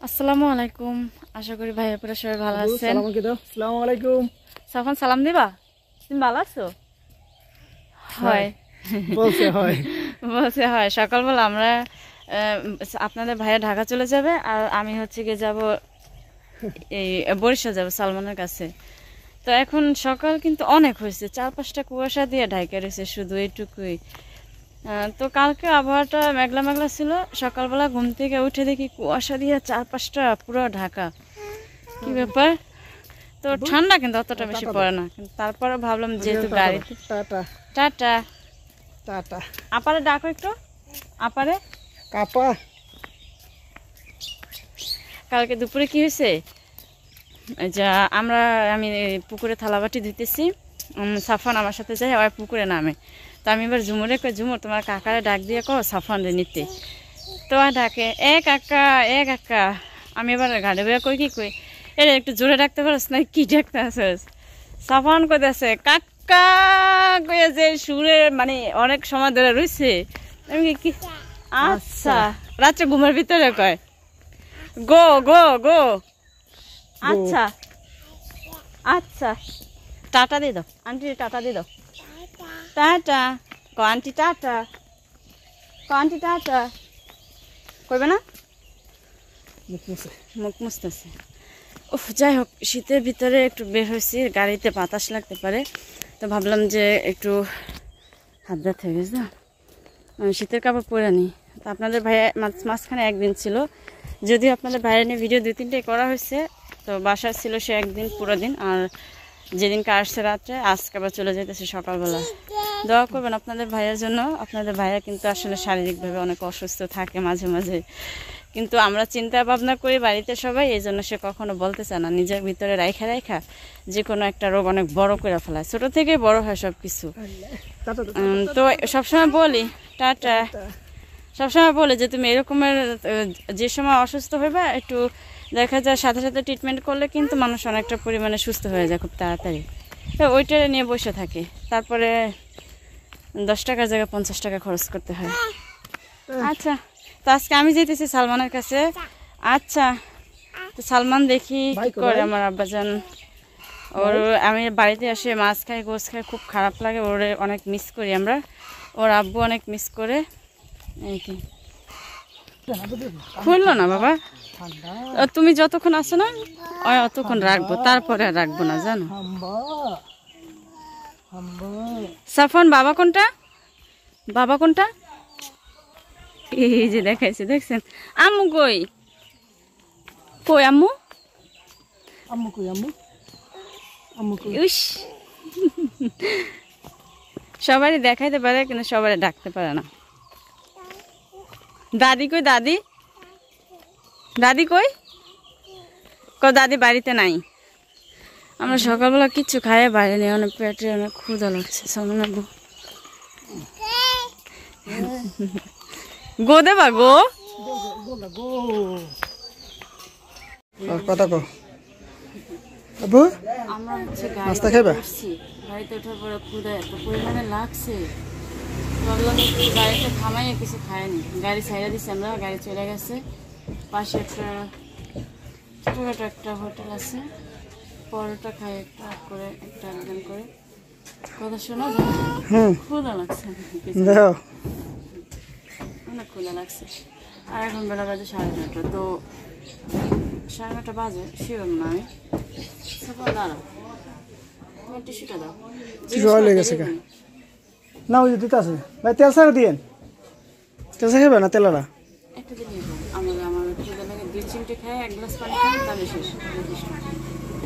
আসসালামু আলাইকুম, আশা করি ভাই আপনারা সবাই ভালো আছেন। আসসালামু আলাইকুম। সাফান সালাম দিবা, তুমি ভালো আছো? হয় বলছে হয় বলছে হয়। সকালবেলা আমরা আপনাদের ভাইয়া ঢাকা চলে যাবে, আর আমি হচ্ছে গিয়ে যাব এই বরিশাল যাব সালমানের কাছে। তো এখন সকাল কিন্তু অনেক হয়েছে, 4-5টা কুয়াশা দিয়ে ঢাকা রয়েছে, শুধু এইটুকুই। তো কালকে আবহাওয়াটা মেঘলা মেঘলা ছিল, সকালবেলা ঘুম থেকে উঠে দেখি কুয়াশা দিয়ে 4-5টা পুরো ঢাকা। কি ব্যাপার? তো ঠান্ডা কিন্তু অতটা বেশি পড়ে না, কিন্তু তারপরে ভাবলাম যেহেতু গাড়িতে টাটা টাটা আপারে ডাকো একটু, আপারে কাপা। কালকে দুপুরে কি হয়েছে, যা আমি পুকুরে থালাবাটি ধুতেছি, সাফান আমার সাথে যাই, আর পুকুরে নামে। তো আমি এবার ঝুমুরে কই, ঝুমুর তোমার কাকারে ডাক দিয়ে কো সাফান রে নিতে। তো ডাকে এ কাকা, এ কাকা। আমি এবার গাড়ি বেড়ে কই কি কই, এ একটু জোরে ডাকতে পারস না, কি ডাকতে আসস? সাফান কইতেছে কাকা কয়ে, যে সুরে মানে অনেক সময় ধরে রয়েছে। আমি কি আচ্ছা, রাত্রে ঘুমের ভিতরে কয় গো গো গো। আচ্ছা আচ্ছা, টাটা দিয়ে দাও আন্টি, টাটা দিয়ে দাও। টাটা কো আন্টি, টাটা কো আন্টি, টাটা কইবে না, মুখ মুছতেছে। উফ, যাই হোক, শীতের ভিতরে একটু বের হয়েছি, গাড়িতে বাতাস লাগতে পারে, তো ভাবলাম যে একটু হাত ব্যথা হয়ে গেছে না, শীতের কাপড় পরে নিই। তো আপনাদের ভাইয়া মাঝখানে একদিন ছিল, যদিও আপনাদের ভাইয়া নিয়ে ভিডিও 2-3টাই করা হয়েছে। তো বাসায় ছিল সে একদিন পুরো দিন, আর যেদিনকে আসছে রাত্রে, আজকে আবার চলে যেতেছে সকালবেলা। দোয়া করবেন আপনাদের ভাইয়ের জন্য। আপনাদের ভাইয়া কিন্তু আসলে শারীরিকভাবে অনেক অসুস্থ থাকে মাঝে মাঝে, কিন্তু আমরা চিন্তা ভাবনা করি বাড়িতে সবাই, এই জন্য সে কখনো বলতে চায় না, নিজের ভিতরে রাইখা যে কোনো একটা রোগ অনেক বড় করে ফেলায়, ছোট থেকে বড় হয় সব কিছু। তো সবসময় বলি টাটা, সবসময় বলে যে তুমি এরকমের যে সময় অসুস্থ হইবা, একটু দেখা যায় সাথে সাথে ট্রিটমেন্ট করলে কিন্তু মানুষ অনেকটা পরিমাণে সুস্থ হয়ে যায় খুব তাড়াতাড়ি। তো ওইটা নিয়ে বসে থাকে, তারপরে 10 টাকার জায়গায় 50 টাকা খরচ করতে হয়। আচ্ছা, তো আজকে আমি যেতেছি সালমানের কাছে। আচ্ছা, তো সালমান দেখি কি করে আমার আব্বাজান। ওর আমি বাড়িতে আসে মাছ খাই, গোছ খাই, খুব খারাপ লাগে, ওরে অনেক মিস করি আমরা, ওর আব্বু অনেক মিস করে। এই কি খুললো না বাবা, তুমি যতক্ষণ আসো না অতক্ষণ রাখবো, তারপরে আর রাখবো না, জানো। সাফন বাবা কোনটা, বাবা কোনটা? এই যে দেখাইছে, দেখছেন? আম্মু কই, কই আম্মু, আম্মু কই, আম্মু আম্মু কই। উস, সবারই দেখাইতে পারে কিন্তু সবারই ডাকতে পারে না। দাদি কই, দাদি, দাদি কই, দাদি বাড়িতে নাই। আমরা সকালবেলা কিচ্ছু খাইয়ে বাইরে নিয়ে, অনেক পেটে অনেক ক্ষুধা লাগছে। সালমান আব্বু গো দেবা, গো কথা কো আব্বু, আমরা হচ্ছে নাস্তা খাইবা? গাড়িতে ওঠার পরে ক্ষুধা এত পরিমাণে লাগছে, ভাবলাম একটু গাড়িটা থামাইয়ে কিছু খাইনি, গাড়ি ছাইড়া দিচ্ছি আমরা, গাড়ি চলে গেছে। পাশে একটা ছোটোখাটো একটা হোটেল আছে, পরোটা খাই একটা করে, একটা একজন করে। কথা শোনা যায়, ক্ষুধা লাগছে, অনেক ক্ষুধা লাগছে। আর এখন বেলা বাজে 9:30, তো 9:30 বাজে শিওর না আমি। দাঁড়াও, তোমার টিস্যুটা দাও, না ওই দিতে আছে ভাই, তেল সারা দিয়েন, তেল সারা খাবে না, তেলারা একটা দিন আমার ক্ষুধা লাগে, 2 চিমটে খাই, 1 গ্লাস পানি খাই, তাহলে শেষ।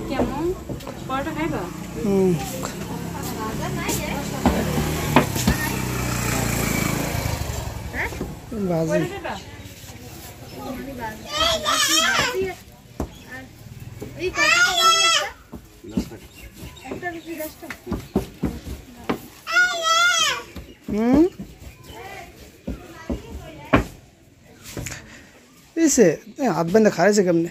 কেমন পরোটা খাইবা? ভাজি হাত বেঁধে খাইছে কেমনে?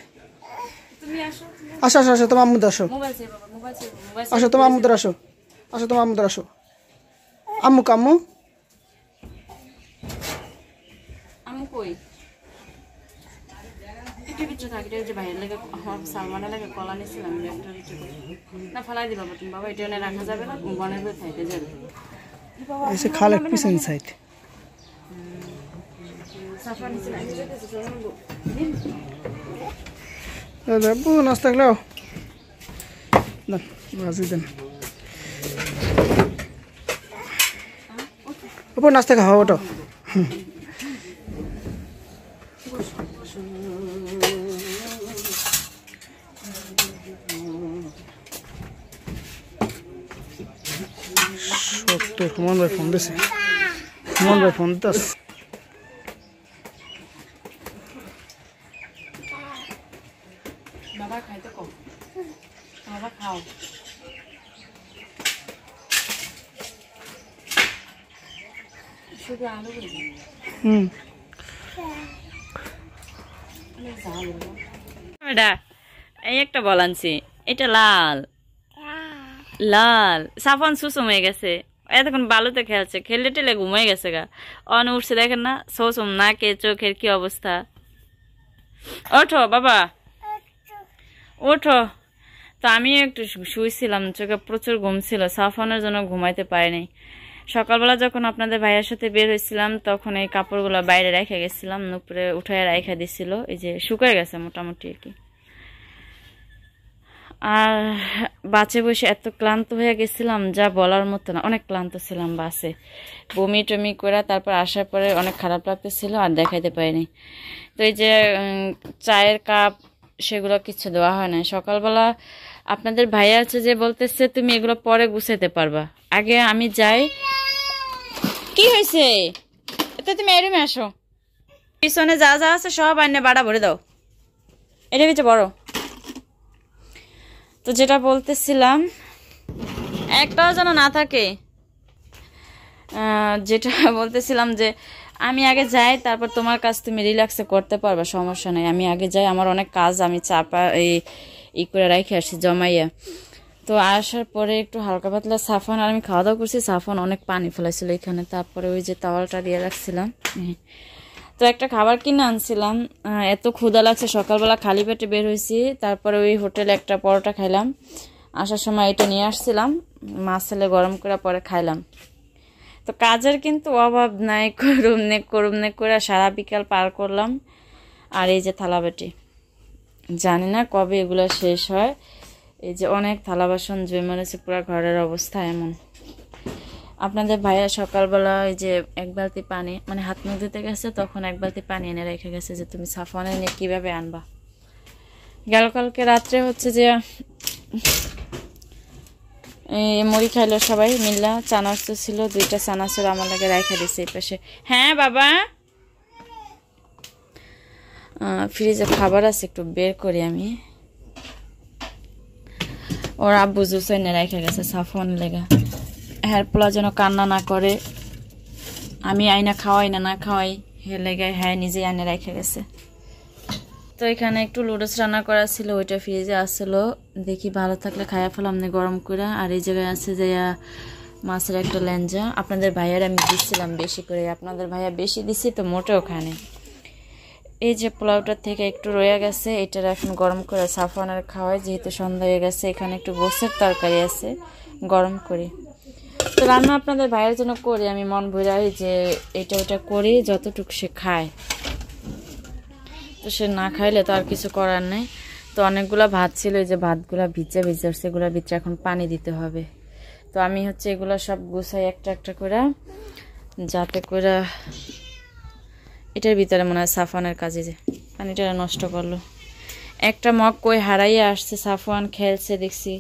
আসো আসো আসো, তোমার আম্মুদের আসো, আসো তোমার আম্মুদের আসো, আসো তোমার আম্মুদের আসো। আম্মু কাম্মু কই একটু কিছু থাকলে যে বাইরের লেগে সালমানের লেগে কলা নিয়েছিলাম না ফেলাই দিবা তুমি বাবা এটা রাখা যাবে না বনের ভিতরে থাকতে যাবে ऐसे खाले पीस इनसाइड সাফা নিয়েছিলাম अबू नाश्ता कर लो ना राजी दिन अबू नाश्ता खाओ तो तो कमान भाई फोन देसे कमान भाई फोन दस बाबा खाई तो को बाबा खाओ শুধু আলু এটা এই একটা বল আনছি এটা লাল লাল সাফন সুসুম হয়ে গেছে এতক্ষণ বালুতে খেলছে খেলে টেলে ঘুমাই গেছে গা অন উঠছে দেখেন না সুসুম না কে চোখের কি অবস্থা ওঠো বাবা ওঠো তো আমি একটু শুয়েছিলাম চোখে প্রচুর ঘুম ছিল সাফনের জন্য ঘুমাইতে পারিনি সকালবেলা যখন আপনাদের ভাইয়ের সাথে বের হয়েছিলাম তখন এই কাপড়গুলো বাইরে রেখে গেছিলাম উপরে উঠায় রেখে দিছিল এই যে শুকিয়ে গেছে মোটামুটি আর কি আর বাসে বসে এত ক্লান্ত হয়ে গেছিলাম যা বলার মতো না অনেক ক্লান্ত ছিলাম বাসে বমি টমি করে তারপর আসার পরে অনেক খারাপ লাগতেছিল আর দেখাইতে পারিনি তো এই যে চায়ের কাপ সেগুলো কিছু দেওয়া হয় না সকালবেলা আপনাদের ভাইয়া আছে যে বলতেছে তুমি এগুলো পরে গুছাইতে পারবা আগে আমি যাই কি হয়েছে তো তুমি এই রুমে আসো পিছনে যা যা আছে সব আইনে বাড়া ভরে দাও এটা কিছু বড় তো যেটা বলতেছিলাম একটাও যেন না থাকে যেটা বলতেছিলাম যে আমি আগে যাই তারপর তোমার কাজ তুমি রিল্যাক্সে করতে পারবা সমস্যা নাই আমি আগে যাই আমার অনেক কাজ আমি চাপা এই করে রেখে আসি জমাইয়া তো আসার পরে একটু হালকা পাতলা সাফন আর আমি খাওয়া দাওয়া করছি সাফন অনেক পানি ফেলাইছিল এখানে তারপরে ওই যে তাওয়ালটা দিয়ে রাখছিলাম তো একটা খাবার কিনে আনছিলাম এত ক্ষুধা লাগছে সকালবেলা খালি পেটে বের হয়েছি তারপরে ওই হোটেলে একটা পরোটা খাইলাম আসার সময় এটা নিয়ে আসছিলাম মাছ ছেলে গরম করে পরে খাইলাম তো কাজের কিন্তু অভাব নাই করুম নে করে সারা বিকাল পার করলাম আর এই যে থালাবাটি জানি না কবে এগুলো শেষ হয় এই যে অনেক থালা বাসন জমে মরেছে পুরো ঘরের অবস্থা এমন আপনাদের ভাইয়া সকালবেলা ওই যে এক বালতি পানি মানে হাত মুখ ধুতে গেছে তখন এক বালতি পানি এনে রেখে গেছে যে তুমি সাফনে নিয়ে কীভাবে আনবা গেল কালকে রাত্রে হচ্ছে যে মুড়ি খাইলো সবাই মিল্লা চানাচুর ছিল দুইটা চানাচুর আমার লাগে রেখে দিছে এই পাশে হ্যাঁ বাবা ফ্রিজে খাবার আছে একটু বের করি আমি ওর আব্বু জুস এনে রেখে গেছে সাফন লেগা হ্যার পোলা যেন কান্না না করে আমি আইনা খাওয়াই না খাওয়াই হে লেগে হ্যাঁ নিজে আইনে রেখে গেছে তো এখানে একটু লুডোস রান্না করা ছিল ওইটা ফ্রিজে আসলো দেখি ভালো থাকলে খাইয়া ফেলাম না গরম করে আর এই জায়গায় আছে যে মাছের একটা ল্যাঞ্জা আপনাদের ভাইয়ার আমি দিচ্ছিলাম বেশি করে আপনাদের ভাইয়া বেশি দিছি তো মোটেও খানে এই যে পোলাওটার থেকে একটু রয়ে গেছে এটার এখন গরম করে সাফনের খাওয়াই যেহেতু সন্ধ্যা হয়ে গেছে এখানে একটু গোসের তরকারি আছে গরম করি তো রান্না আপনাদের ভাইয়ের জন্য করি আমি মন ভরাই যে এটা ওটা করি যতটুকু সে খায় তো সে না খাইলে তো আর কিছু করার নেই তো অনেকগুলো ভাত ছিল এই যে ভাতগুলো ভিজে সেগুলোর ভিতরে এখন পানি দিতে হবে তো আমি হচ্ছে এগুলো সব গুছাই একটা একটা করে যাতে করে এটার ভিতরে মনে হয় সাফানের কাজে যে পানিটা নষ্ট করলো একটা মগ কই হারাইয়া আসছে সাফওয়ান খেলছে দেখছি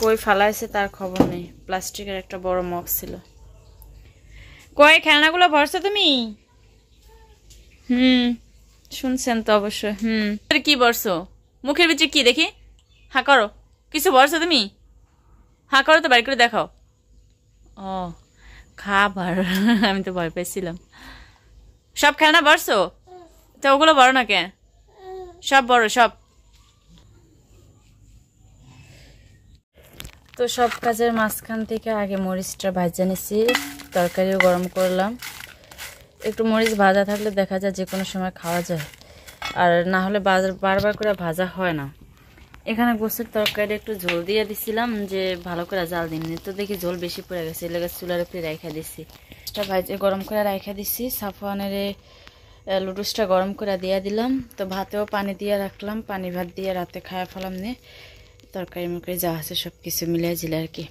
কই ফালাইছে তার খবর নেই প্লাস্টিকের একটা বড় মগ ছিল কই খেলনাগুলো ভরছো তুমি শুনছেন তো অবশ্যই কি ভরছো মুখের ভিতরে কি দেখি হা করো কিছু ভরছো তুমি হা করো তো বাড়ি করে দেখাও ও খাবার আমি তো ভয় পেয়েছিলাম সব খেলনা ভরছো তো ওগুলো বড় না কেন সব বড় সব তো সব কাজের মাঝখান থেকে আগে মরিচটা ভাজা নিছি, তরকারিও গরম করলাম। একটু মরিচ ভাজা থাকলে দেখা যায় যে কোনো সময় খাওয়া যায়, আর না হলে বারবার করে ভাজা হয় না। এখানে গোছের তরকারি একটু ঝোল দিয়ে দিছিলাম, যে ভালো করে জাল দিইনি, তো দেখি ঝোল বেশি পড়ে গেছে, এলাকা চুলার উপরে রাইখা দিছি। এটা ভাজে গরম করে রাইখা দিছি। সাফওয়ানের লুডুসটা গরম করে দিয়ে দিলাম। তো ভাতেও পানি দিয়ে রাখলাম, পানি ভাত দিয়ে রাতে খাওয়া ফেলাম নে। তরকারি মরকারি যা আছে সব কিছু মিলিয়ে জিলে আর কি।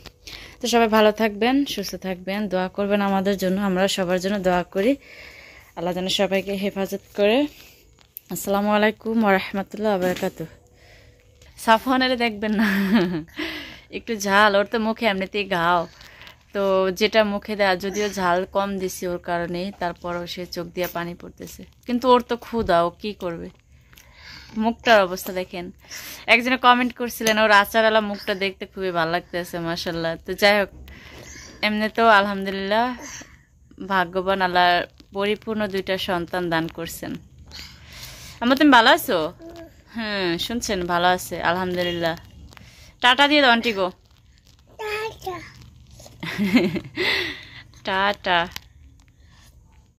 তো সবাই ভালো থাকবেন, সুস্থ থাকবেন, দোয়া করবেন আমাদের জন্য, আমরা সবার জন্য দোয়া করি। আল্লাহ যেন সবাইকে হেফাজত করে। আসসালামু আলাইকুম ওয়া রাহমাতুল্লাহি ওয়া বারাকাতুহু। সাফওয়ানের দেখবেন না, একটু ঝাল, ওর তো মুখে এমনিতেই ঘাও, তো যেটা মুখে দেয়, যদিও ঝাল কম দিছি ওর কারণে, তারপরও সে চোখ দিয়ে পানি পড়তেছে। কিন্তু ওর তো ক্ষুধা, ও কি করবে? মুখটার অবস্থা দেখেন। একজনে কমেন্ট করছিলেন ওর আচারওয়ালা মুখটা দেখতে খুবই ভালো লাগতেছে, মাশাল্লাহ। তো যাই হোক, এমনি তো আলহামদুলিল্লাহ ভাগ্যবান, আল্লাহ পরিপূর্ণ 2টা সন্তান দান করছেন। আমার তুমি ভালো আছো? হ্যাঁ শুনছেন, ভালো আছে আলহামদুলিল্লাহ। টাটা দিয়ে দাও আন্টি গো। টাটা।